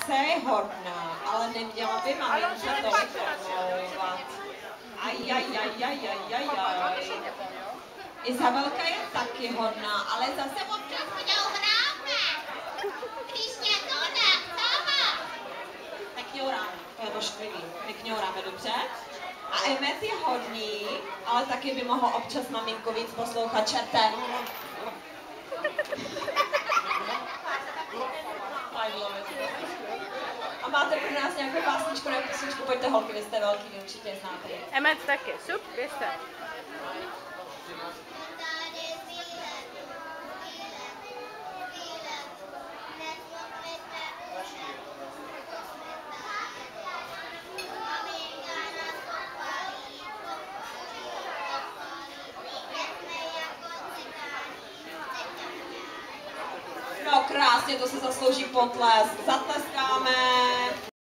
Velice je hodná, ale neměla by maminka tolik omlouvat. Ajajajajajajaj. Izabelka je taky hodná, ale zase občas hráme. Když mě to nechceme. Nekňouráme, to je ošklivý. Nekňouráme, dobře? A Emmet je hodný, ale taky by mohl občas maminku víc poslouchat čertem. A máte pro nás nějakou básničku nebo písničku? Pojďte holky, vy jste velký, vy určitě je znáte. Emmet taky, sup, běžte. No krásně, to se zaslouží potlesk. Zatleska.